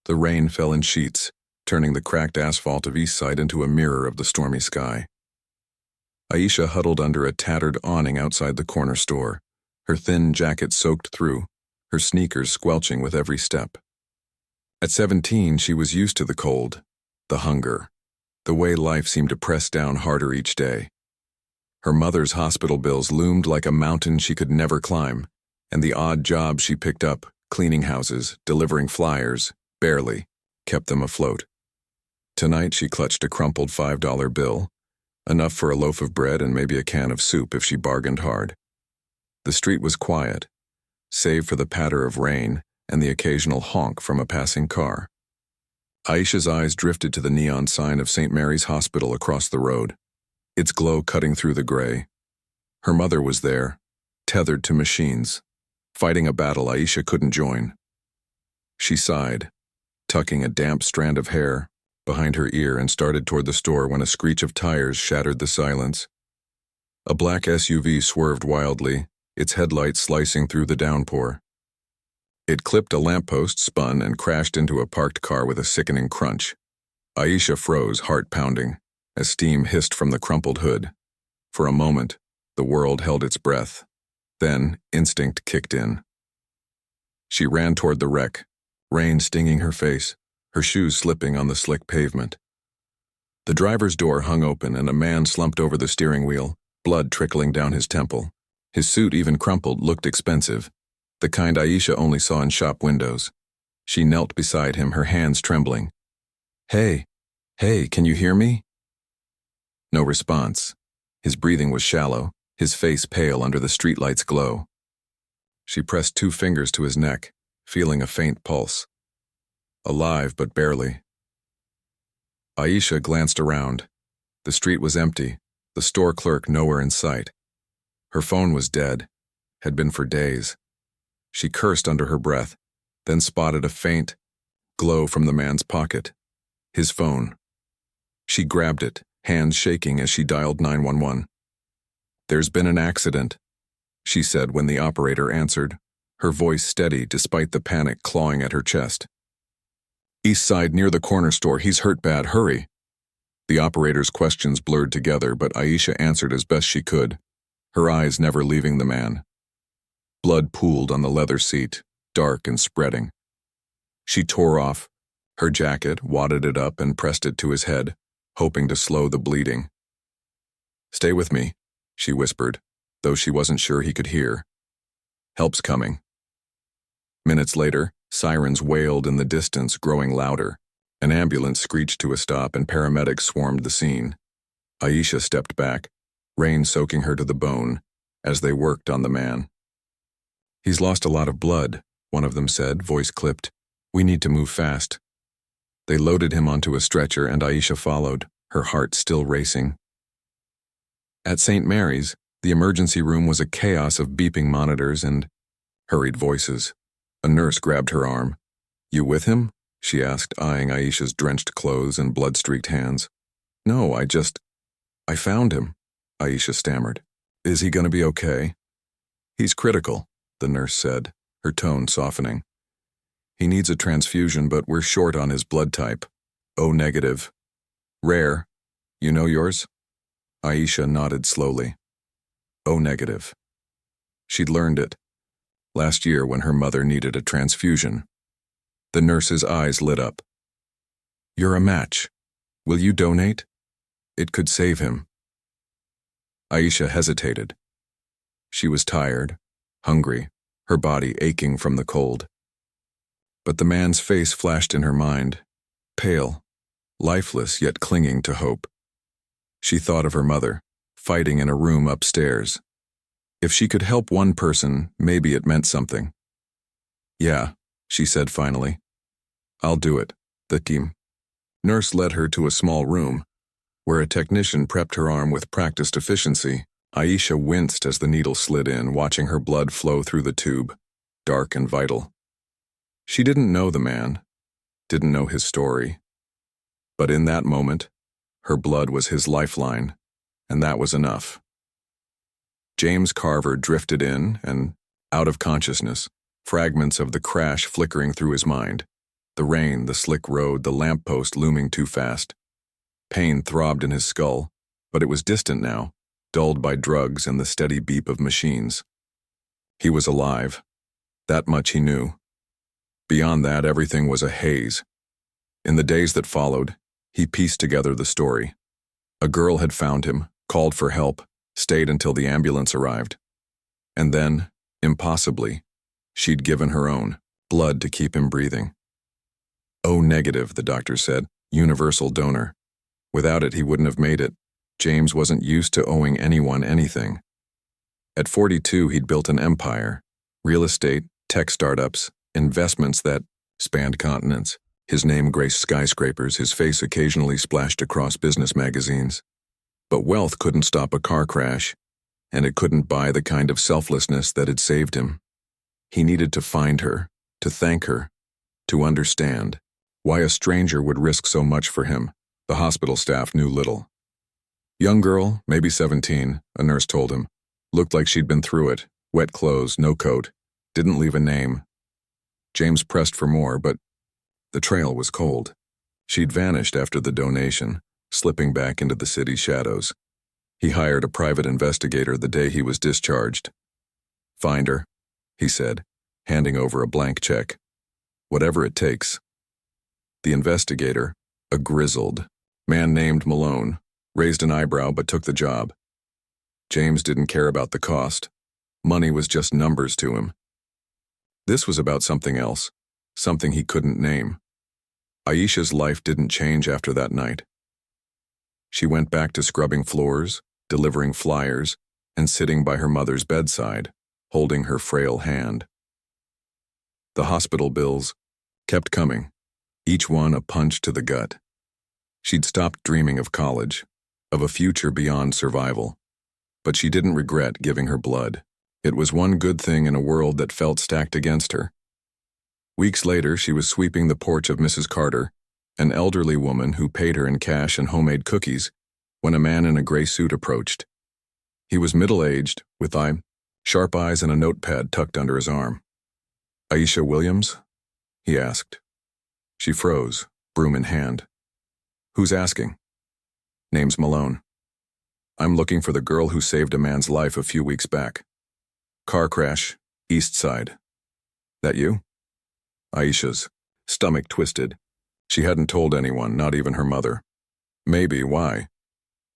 The rain fell in sheets, turning the cracked asphalt of East Side into a mirror of the stormy sky. Aisha huddled under a tattered awning outside the corner store, her thin jacket soaked through, her sneakers squelching with every step. At 17, she was used to the cold, the hunger, the way life seemed to press down harder each day. Her mother's hospital bills loomed like a mountain she could never climb, and the odd jobs she picked up, cleaning houses, delivering flyers, barely kept them afloat. Tonight she clutched a crumpled $5 bill, enough for a loaf of bread and maybe a can of soup if she bargained hard. The street was quiet, save for the patter of rain and the occasional honk from a passing car. Aisha's eyes drifted to the neon sign of St. Mary's Hospital across the road, its glow cutting through the gray. Her mother was there, tethered to machines, fighting a battle Aisha couldn't join. She sighed, tucking a damp strand of hair behind her ear, and started toward the store when a screech of tires shattered the silence. A black SUV swerved wildly, its headlights slicing through the downpour. It clipped a lamppost, spun, and crashed into a parked car with a sickening crunch. Aisha froze, heart pounding, as steam hissed from the crumpled hood. For a moment, the world held its breath. Then, instinct kicked in. She ran toward the wreck, rain stinging her face, her shoes slipping on the slick pavement. The driver's door hung open and a man slumped over the steering wheel, blood trickling down his temple. His suit, even crumpled, looked expensive, the kind Aisha only saw in shop windows. She knelt beside him, her hands trembling. Hey, can you hear me?" No response. His breathing was shallow, his face pale under the streetlight's glow. She pressed 2 fingers to his neck, feeling a faint pulse. Alive, but barely. Aisha glanced around. The street was empty, the store clerk nowhere in sight. Her phone was dead, had been for days. She cursed under her breath, then spotted a faint glow from the man's pocket. His phone. She grabbed it, hands shaking as she dialed 911. "There's been an accident," she said when the operator answered, her voice steady despite the panic clawing at her chest. "East Side near the corner store, he's hurt bad, hurry." The operator's questions blurred together, but Aisha answered as best she could, her eyes never leaving the man. Blood pooled on the leather seat, dark and spreading. She tore off her jacket, wadded it up, and pressed it to his head, hoping to slow the bleeding. "Stay with me," she whispered, though she wasn't sure he could hear. "Help's coming." Minutes later, sirens wailed in the distance, growing louder. An ambulance screeched to a stop and paramedics swarmed the scene. Aisha stepped back, rain soaking her to the bone, as they worked on the man. "He's lost a lot of blood," one of them said, voice clipped. "We need to move fast." They loaded him onto a stretcher and Aisha followed, her heart still racing. At St. Mary's, the emergency room was a chaos of beeping monitors and hurried voices. A nurse grabbed her arm. "You with him?" she asked, eyeing Aisha's drenched clothes and blood-streaked hands. "No, I found him," Aisha stammered. "Is he going to be okay?" "He's critical," the nurse said, her tone softening. "He needs a transfusion, but we're short on his blood type. O negative. Rare. You know yours?" Aisha nodded slowly. O negative. She'd learned it last year when her mother needed a transfusion. The nurse's eyes lit up. "You're a match. Will you donate? It could save him." Aisha hesitated. She was tired, hungry, her body aching from the cold. But the man's face flashed in her mind, pale, lifeless yet clinging to hope. She thought of her mother, fighting in a room upstairs. If she could help one person, maybe it meant something. "Yeah," she said finally. "I'll do it." The team nurse led her to a small room, where a technician prepped her arm with practiced efficiency. Aisha winced as the needle slid in, watching her blood flow through the tube, dark and vital. She didn't know the man, didn't know his story. But in that moment, her blood was his lifeline, and that was enough. James Carver drifted in and out of consciousness, fragments of the crash flickering through his mind. The rain, the slick road, the lamppost looming too fast. Pain throbbed in his skull, but it was distant now, dulled by drugs and the steady beep of machines. He was alive. That much he knew. Beyond that, everything was a haze. In the days that followed, he pieced together the story. A girl had found him, called for help, stayed until the ambulance arrived. And then, impossibly, she'd given her own, blood to keep him breathing. O negative, the doctor said, universal donor. Without it, he wouldn't have made it. James wasn't used to owing anyone anything. At 42, he'd built an empire. Real estate, tech startups, investments that spanned continents. His name graced skyscrapers, his face occasionally splashed across business magazines. But wealth couldn't stop a car crash, and it couldn't buy the kind of selflessness that had saved him. He needed to find her, to thank her, to understand why a stranger would risk so much for him. The hospital staff knew little. Young girl, maybe 17, a nurse told him. Looked like she'd been through it. Wet clothes, no coat. Didn't leave a name. James pressed for more, but the trail was cold. She'd vanished after the donation, slipping back into the city's shadows. He hired a private investigator the day he was discharged. Find her, he said, handing over a blank check. Whatever it takes. The investigator, a grizzled man named Malone, raised an eyebrow but took the job. James didn't care about the cost. Money was just numbers to him. This was about something else, something he couldn't name. Aisha's life didn't change after that night. She went back to scrubbing floors, delivering flyers, and sitting by her mother's bedside, holding her frail hand. The hospital bills kept coming, each one a punch to the gut. She'd stopped dreaming of college, of a future beyond survival. But she didn't regret giving her blood. It was one good thing in a world that felt stacked against her. Weeks later, she was sweeping the porch of Mrs. Carter, an elderly woman who paid her in cash and homemade cookies, when a man in a gray suit approached. He was middle-aged, with sharp eyes and a notepad tucked under his arm. "Aisha Williams?" he asked. She froze, broom in hand. "Who's asking?" "Name's Malone. I'm looking for the girl who saved a man's life a few weeks back. Car crash, East Side. That you?" Aisha's stomach twisted. She hadn't told anyone, not even her mother. "Maybe, why?"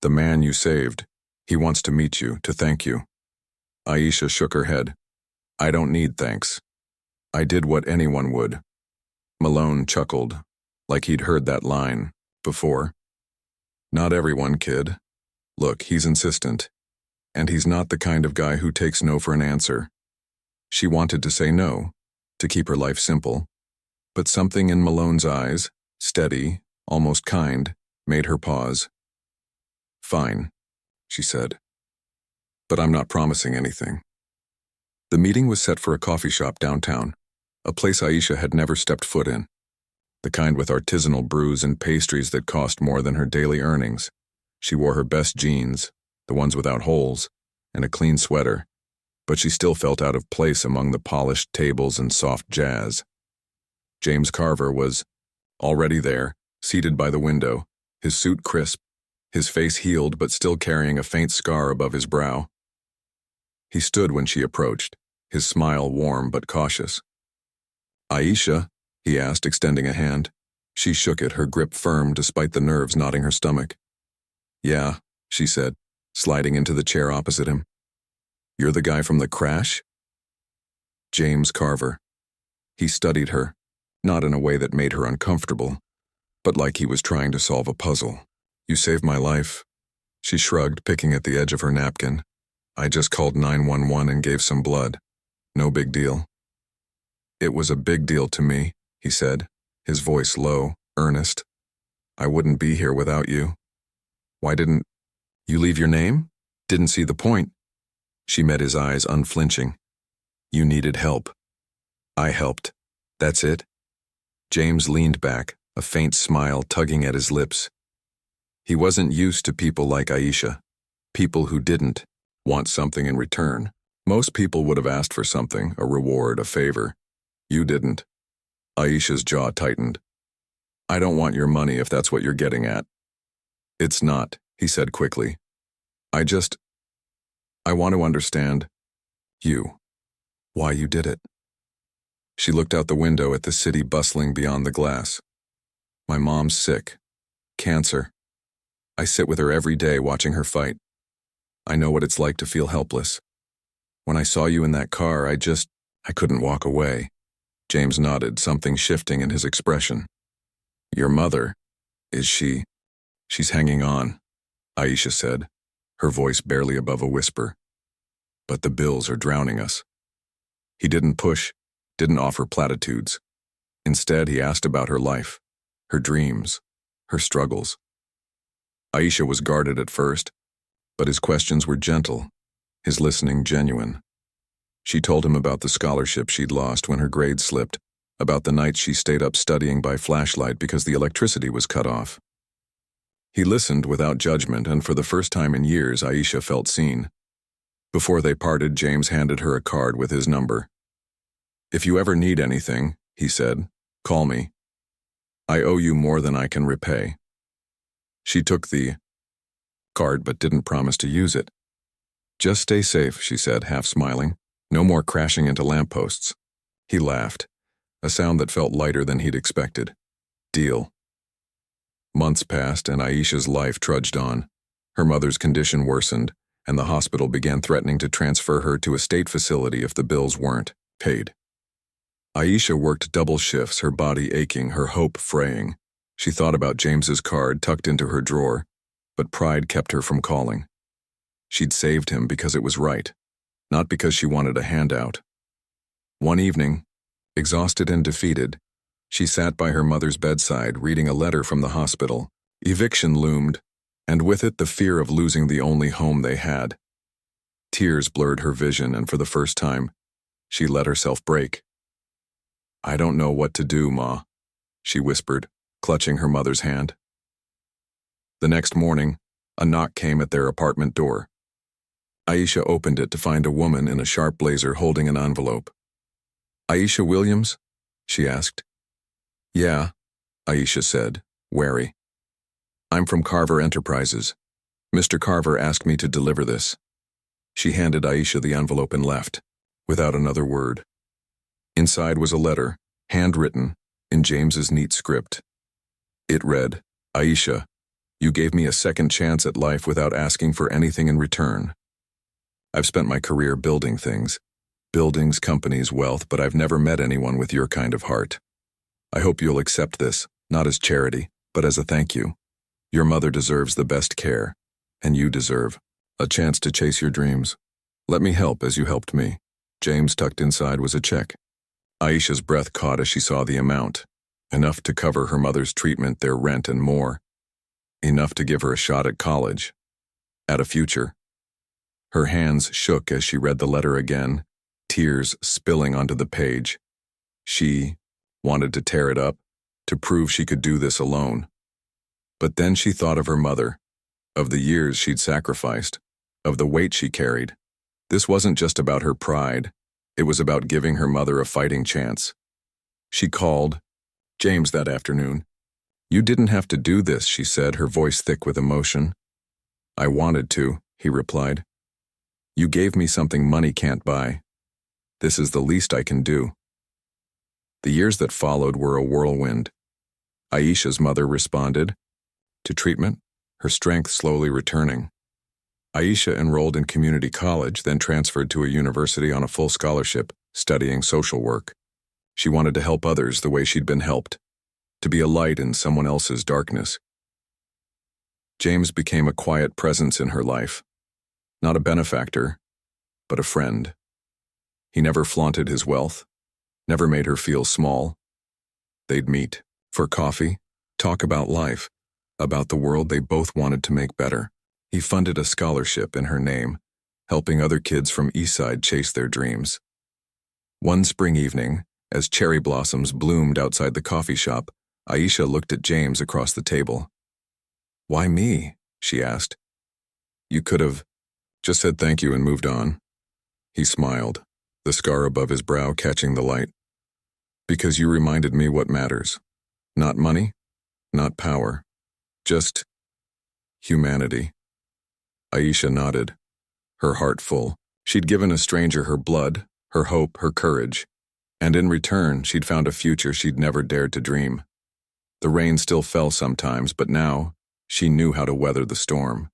"The man you saved. He wants to meet you, to thank you." Aisha shook her head. "I don't need thanks. I did what anyone would." Malone chuckled, like he'd heard that line before. "Not everyone, kid. Look, he's insistent. And he's not the kind of guy who takes no for an answer." She wanted to say no, to keep her life simple. But something in Malone's eyes, steady, almost kind, made her pause. "Fine," she said. "But I'm not promising anything." The meeting was set for a coffee shop downtown, a place Aisha had never stepped foot in. The kind with artisanal brews and pastries that cost more than her daily earnings. She wore her best jeans, the ones without holes, and a clean sweater, but she still felt out of place among the polished tables and soft jazz. James Carver was already there, seated by the window, his suit crisp, his face healed but still carrying a faint scar above his brow. He stood when she approached, his smile warm but cautious. "Aisha?" he asked, extending a hand. She shook it, her grip firm despite the nerves knotting her stomach. "Yeah," she said, sliding into the chair opposite him. "You're the guy from the crash?" James Carver. He studied her, not in a way that made her uncomfortable, but like he was trying to solve a puzzle. "You saved my life." She shrugged, picking at the edge of her napkin. "I just called 911 and gave some blood. No big deal." "It was a big deal to me," he said, his voice low, earnest. "I wouldn't be here without you." "Why didn't you leave your name?" "Didn't see the point." She met his eyes, unflinching. "You needed help. I helped. That's it." James leaned back, a faint smile tugging at his lips. He wasn't used to people like Aisha, people who didn't want something in return. Most people would have asked for something, a reward, a favor. You didn't. Aisha's jaw tightened. I don't want your money if that's what you're getting at. It's not, he said quickly. I want to understand you. Why you did it. She looked out the window at the city bustling beyond the glass. My mom's sick. Cancer. I sit with her every day watching her fight. I know what it's like to feel helpless. When I saw you in that car, I couldn't walk away. James nodded, something shifting in his expression. Your mother, is she? She's hanging on, Aisha said, her voice barely above a whisper. But the bills are drowning us. He didn't push, didn't offer platitudes. Instead, he asked about her life, her dreams, her struggles. Aisha was guarded at first, but his questions were gentle, his listening genuine. She told him about the scholarship she'd lost when her grades slipped, about the nights she stayed up studying by flashlight because the electricity was cut off. He listened without judgment, and for the first time in years, Aisha felt seen. Before they parted, James handed her a card with his number. If you ever need anything, he said, call me. I owe you more than I can repay. She took the card but didn't promise to use it. Just stay safe, she said, half smiling. No more crashing into lampposts. He laughed, a sound that felt lighter than he'd expected. Deal. Months passed and Aisha's life trudged on. Her mother's condition worsened, and the hospital began threatening to transfer her to a state facility if the bills weren't paid. Aisha worked double shifts, her body aching, her hope fraying. She thought about James's card tucked into her drawer, but pride kept her from calling. She'd saved him because it was right, not because she wanted a handout. One evening, exhausted and defeated, she sat by her mother's bedside reading a letter from the hospital. Eviction loomed, and with it the fear of losing the only home they had. Tears blurred her vision, and for the first time, she let herself break. I don't know what to do, Ma, she whispered, clutching her mother's hand. The next morning, a knock came at their apartment door. Aisha opened it to find a woman in a sharp blazer holding an envelope. Aisha Williams? She asked. Yeah, Aisha said, wary. I'm from Carver Enterprises. Mr. Carver asked me to deliver this. She handed Aisha the envelope and left, without another word. Inside was a letter, handwritten, in James's neat script. It read, Aisha, you gave me a second chance at life without asking for anything in return. I've spent my career building things, buildings, companies, wealth, but I've never met anyone with your kind of heart. I hope you'll accept this, not as charity, but as a thank you. Your mother deserves the best care, and you deserve a chance to chase your dreams. Let me help as you helped me. James tucked inside was a check. Aisha's breath caught as she saw the amount, enough to cover her mother's treatment, their rent, and more. Enough to give her a shot at college, at a future. Her hands shook as she read the letter again, tears spilling onto the page. She wanted to tear it up, to prove she could do this alone. But then she thought of her mother, of the years she'd sacrificed, of the weight she carried. This wasn't just about her pride. It was about giving her mother a fighting chance. She called James that afternoon. You didn't have to do this, she said, her voice thick with emotion. I wanted to, he replied. You gave me something money can't buy. This is the least I can do. The years that followed were a whirlwind. Aisha's mother responded to treatment, her strength slowly returning. Aisha enrolled in community college, then transferred to a university on a full scholarship, studying social work. She wanted to help others the way she'd been helped, to be a light in someone else's darkness. James became a quiet presence in her life, not a benefactor, but a friend. He never flaunted his wealth, never made her feel small. They'd meet for coffee, talk about life, about the world they both wanted to make better. He funded a scholarship in her name, helping other kids from Eastside chase their dreams. One spring evening, as cherry blossoms bloomed outside the coffee shop, Aisha looked at James across the table. Why me? She asked. You could have just said thank you and moved on. He smiled, the scar above his brow catching the light. Because you reminded me what matters. Not money, not power, just humanity. Aisha nodded, her heart full. She'd given a stranger her blood, her hope, her courage, and in return she'd found a future she'd never dared to dream. The rain still fell sometimes, but now she knew how to weather the storm.